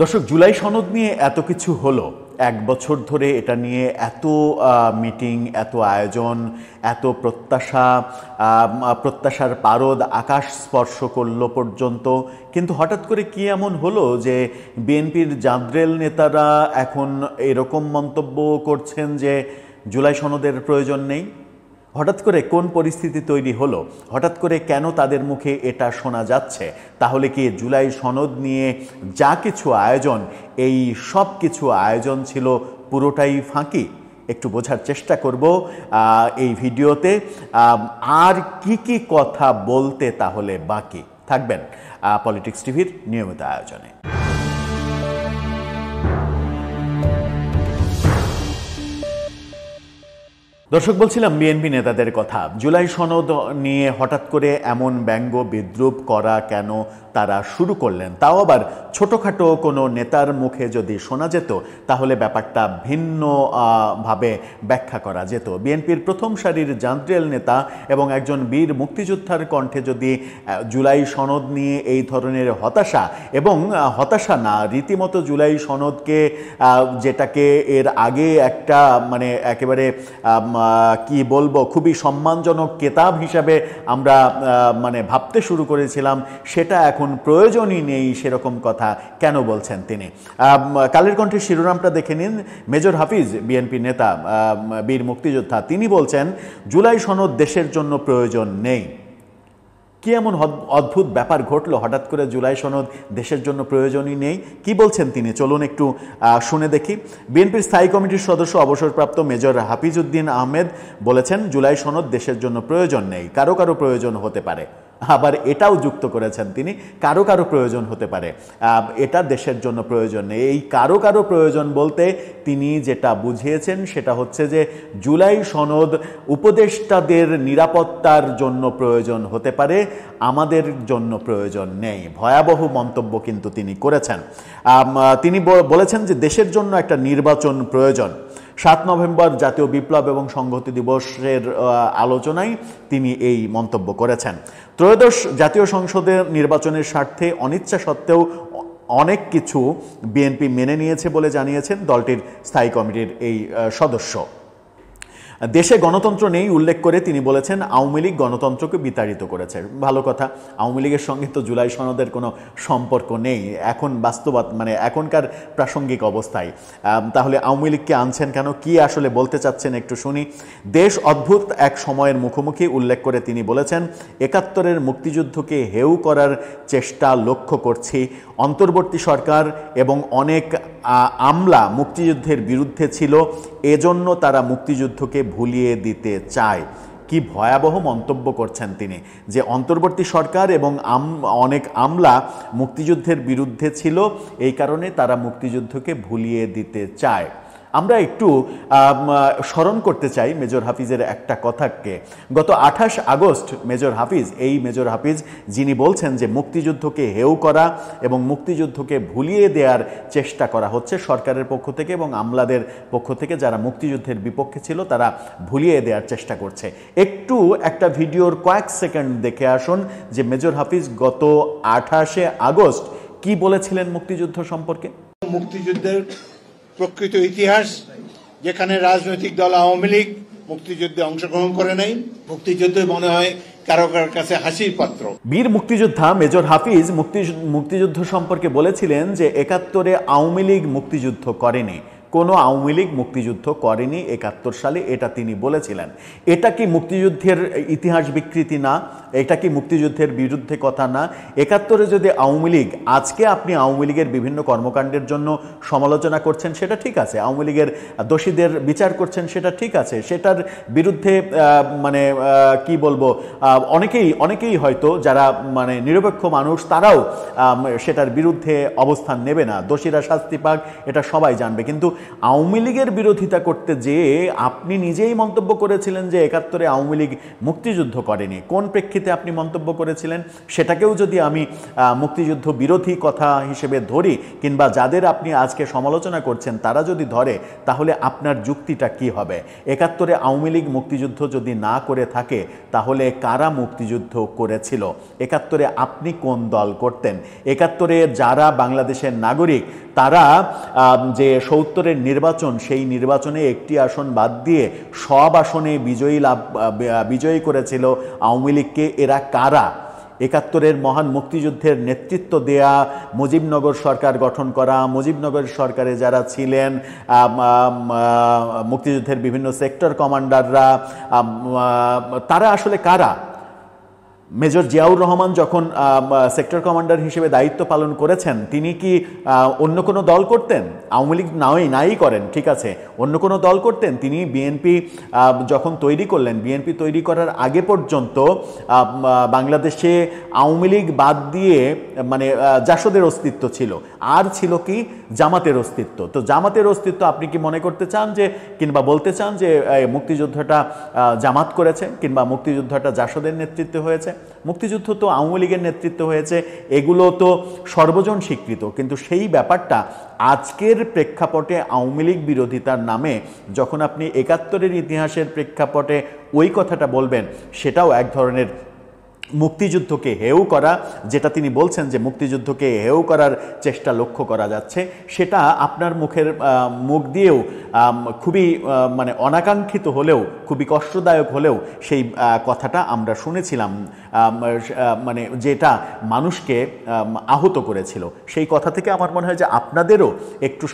দর্শক, জুলাই সনদ নিয়ে এত কিছু হলো, এক বছর ধরে এটা নিয়ে এত মিটিং, এত আয়োজন, এত প্রত্যাশার পারদ আকাশ স্পর্শ করলো পর্যন্ত, কিন্তু হঠাৎ করে কি এমন হলো যে বিএনপির জাদ্রেল নেতারা এখন এরকম মন্তব্য করছেন যে জুলাই সনদের প্রয়োজন নেই? হঠাৎ করে কোন পরিস্থিতি তৈরি হলো? হঠাৎ করে কেন তাদের মুখে এটা শোনা যাচ্ছে? তাহলে কি জুলাই সনদ নিয়ে যা কিছু আয়োজন, এই সব কিছু আয়োজন ছিল পুরোটাই ফাঁকি? একটু বোঝার চেষ্টা করব এই ভিডিওতে। আর কি কথা বলতে তাহলে বাকি থাকবেন পলিটিক্স টিভির নিয়মিত আয়োজনে। দর্শক, বলছিলাম বিএনপি নেতাদের কথা। জুলাই সনদ নিয়ে হঠাৎ করে এমন ব্যঙ্গ বিদ্রুপ করা কেন তারা শুরু করলেন? তাও আবার ছোটোখাটো কোনো নেতার মুখে যদি শোনা যেত তাহলে ব্যাপারটা ভিন্নভাবে ব্যাখ্যা করা যেত। বিএনপির প্রথম সারির জাদ্রেল নেতা এবং একজন বীর মুক্তিযোদ্ধার কণ্ঠে যদি জুলাই সনদ নিয়ে এই ধরনের হতাশা, এবং হতাশা না, রীতিমতো জুলাই সনদকে যেটাকে এর আগে একটা একেবারে কি বলবো, খুবই সম্মানজনক কেতাব হিসাবে আমরা ভাবতে শুরু করেছিলাম, সেটা এখন প্রয়োজনই নেই, সেরকম কথা কেন বলছেন তিনি? কালের কণ্ঠের শিরোনামটা দেখে নিন। মেজর হাফিজ, বিএনপি নেতা, বীর মুক্তিযোদ্ধা, তিনি বলছেন জুলাই সনদ দেশের জন্য প্রয়োজন নেই। কি এমন অদ্ভুত ব্যাপার ঘটলো হঠাৎ করে জুলাই সনদ দেশের জন্য প্রয়োজনই নেই? কি বলছেন তিনি, চলুন একটু শুনে দেখি। বিএনপির স্থায়ী কমিটির সদস্য অবসরপ্রাপ্ত মেজর হাফিজ উদ্দিন আহমেদ বলেছেন জুলাই সনদ দেশের জন্য প্রয়োজন নেই, কারো কারো প্রয়োজন হতে পারে। আবার এটাও যুক্ত করেছেন তিনি, কারো কারো প্রয়োজন হতে পারে, এটা দেশের জন্য প্রয়োজন নেই। এই কারো কারো প্রয়োজন বলতে তিনি যেটা বুঝিয়েছেন সেটা হচ্ছে যে জুলাই সনদ উপদেষ্টাদের নিরাপত্তার জন্য প্রয়োজন হতে পারে, আমাদের জন্য প্রয়োজন নেই। ভয়াবহ মন্তব্য কিন্তু তিনি করেছেন। তিনি বলেছেন যে দেশের জন্য একটা নির্বাচন প্রয়োজন। 7 নভেম্বর জাতীয় বিপ্লব এবং সংহতি দিবসের আলোচনায় তিনি এই মন্তব্য করেছেন। ত্রয়োদশ জাতীয় সংসদের নির্বাচনের স্বার্থে অনিচ্ছা সত্ত্বেও অনেক কিছু বিএনপি মেনে নিয়েছে বলে জানিয়েছেন দলটির স্থায়ী কমিটির এই সদস্য। দেশে গণতন্ত্র নেই উল্লেখ করে তিনি বলেছেন আওয়ামী লীগ গণতন্ত্রকে বিতাড়িত করেছে। ভালো কথা, আওয়ামী লীগের সঙ্গে তো জুলাই সনদের কোনো সম্পর্ক নেই এখন এখনকার প্রাসঙ্গিক অবস্থায়। তাহলে আওয়ামী লীগকে আনছেন কেন? কি আসলে বলতে চাচ্ছেন একটু শুনি। দেশ অদ্ভুত এক সময়ের মুখোমুখি উল্লেখ করে তিনি বলেছেন 71-এর মুক্তিযুদ্ধকে হেয় করার চেষ্টা লক্ষ্য করছি। অন্তর্বর্তী সরকার এবং অনেক আমলা মুক্তিযুদ্ধের বিরুদ্ধে ছিল, এজন্য তারা মুক্তিযুদ্ধকে ভুলিয়ে দিতে চায়। কি ভয়াবহ মন্তব্য করছেন তিনি, যে অন্তর্বর্তী সরকার এবং অনেক আমলা মুক্তিযুদ্ধের বিরুদ্ধে ছিল, এই কারণে তারা মুক্তিযুদ্ধকে ভুলিয়ে দিতে চায়। আমরা একটু স্মরণ করতে চাই মেজর হাফিজের একটা কথাকে। গত 28 আগস্ট মেজর হাফিজ যিনি বলছেন যে মুক্তিযুদ্ধকে হেয় করা এবং মুক্তিযুদ্ধকে ভুলিয়ে দেওয়ার চেষ্টা করা হচ্ছে সরকারের পক্ষ থেকে এবং আমলাদের পক্ষ থেকে, যারা মুক্তিযুদ্ধের বিপক্ষে ছিল তারা ভুলিয়ে দেওয়ার চেষ্টা করছে। একটু একটা ভিডিওর কয়েক সেকেন্ড দেখে আসুন যে মেজর হাফিজ গত 28 আগস্ট কি বলেছিলেন মুক্তিযুদ্ধ সম্পর্কে। মুক্তিযুদ্ধের প্রকৃত ইতিহাস, যেখানে রাজনৈতিক দল আওয়ামী লীগ মুক্তিযুদ্ধে অংশগ্রহণ করে নাই, মুক্তিযুদ্ধ মনে হয় কারো কারোর কাছে হাসির পাত্র। বীর মুক্তিযোদ্ধা মেজর হাফিজ মুক্তিযুদ্ধ সম্পর্কে বলেছিলেন যে 71-এ আওয়ামী লীগ মুক্তিযুদ্ধ করেনি, কোনো আওয়ামী লীগ মুক্তিযুদ্ধ করেনি 71 সালে, এটা তিনি বলেছিলেন। এটা কি মুক্তিযুদ্ধের ইতিহাস বিকৃতি না? এটা কি মুক্তিযুদ্ধের বিরুদ্ধে কথা না? 71-এ যদি আওয়ামী লীগ, আজকে আপনি আওয়ামী লীগের বিভিন্ন কর্মকাণ্ডের জন্য সমালোচনা করছেন, সেটা ঠিক আছে, আওয়ামী লীগের দোষীদের বিচার করছেন, সেটা ঠিক আছে, সেটার বিরুদ্ধে কি বলবো, অনেকেই হয়তো যারা নিরপেক্ষ মানুষ তারাও সেটার বিরুদ্ধে অবস্থান নেবে না, দোষীরা শাস্তি পাক, এটা সবাই জানবে। কিন্তু আওয়ামী লীগের বিরোধিতা করতে যেয়ে আপনি নিজেই মন্তব্য করেছিলেন যে ৭১-এ আওয়ামী লীগ মুক্তিযুদ্ধ করেনি। কোন প্রেক্ষিতে আপনি মন্তব্য করেছিলেন সেটাকেও যদি আমি মুক্তিযুদ্ধ বিরোধী কথা হিসেবে ধরি, কিংবা যাদের আপনি আজকে সমালোচনা করছেন তারা যদি ধরে, তাহলে আপনার যুক্তিটা কি হবে? ৭১-এ আওয়ামী লীগ মুক্তিযুদ্ধ যদি না করে থাকে তাহলে কারা মুক্তিযুদ্ধ করেছিল? ৭১-এ আপনি কোন দল করতেন? ৭১-এ যারা বাংলাদেশের নাগরিক তারা যে ৭০-এর নির্বাচন, সেই নির্বাচনে একটি আসন বাদ দিয়ে সব আসনে বিজয়ী করেছিল আওয়ামী লীগকে। এরা কারা? ৭১-এর মহান মুক্তিযুদ্ধের নেতৃত্ব দেয়া, মুজিবনগর সরকার গঠন করা, মুজিবনগর সরকারে যারা ছিলেন মুক্তিযুদ্ধের বিভিন্ন সেক্টর কমান্ডাররা, তারা আসলে কারা? মেজর জিয়াউর রহমান যখন সেক্টর কমান্ডার হিসেবে দায়িত্ব পালন করেছেন, তিনি কি অন্য কোনো দল করতেন? আওয়ামী লীগ নাই করেন, ঠিক আছে, অন্য কোনো দল করতেন? তিনি বিএনপি যখন তৈরি করলেন, বিএনপি তৈরি করার আগে পর্যন্ত বাংলাদেশে আওয়ামী লীগ বাদ দিয়ে মানে জাসদের অস্তিত্ব ছিল, আর ছিল কি জামাতের অস্তিত্ব। তো জামাতের অস্তিত্ব আপনি কি মনে করতে চান যে, কিংবা বলতে চান যে মুক্তিযুদ্ধটা জামাত করেছে, কিংবা মুক্তিযুদ্ধটা জাসদের নেতৃত্বে হয়েছে? মুক্তিযুদ্ধ তো আওয়ামী লীগের নেতৃত্ব হয়েছে, এগুলো তো সর্বজন স্বীকৃত। কিন্তু সেই ব্যাপারটা আজকের প্রেক্ষাপটে আওয়ামী লীগ বিরোধিতার নামে যখন আপনি ৭১-এর ইতিহাসের প্রেক্ষাপটে ওই কথাটা বলবেন, সেটাও এক ধরনের মুক্তিযুদ্ধকে হেয় করা। যেটা তিনি বলছেন যে মুক্তিযুদ্ধকে হেয় করার চেষ্টা লক্ষ্য করা যাচ্ছে, সেটা আপনার মুখ দিয়েও খুবই মানে অনাকাঙ্ক্ষিত হলেও, খুবই কষ্টদায়ক হলেও সেই কথাটা আমরা শুনেছিলাম, মানে যেটা মানুষকে আহত করেছিল। সেই কথা থেকে আমার মনে হয় যে আপনাদেরও একটু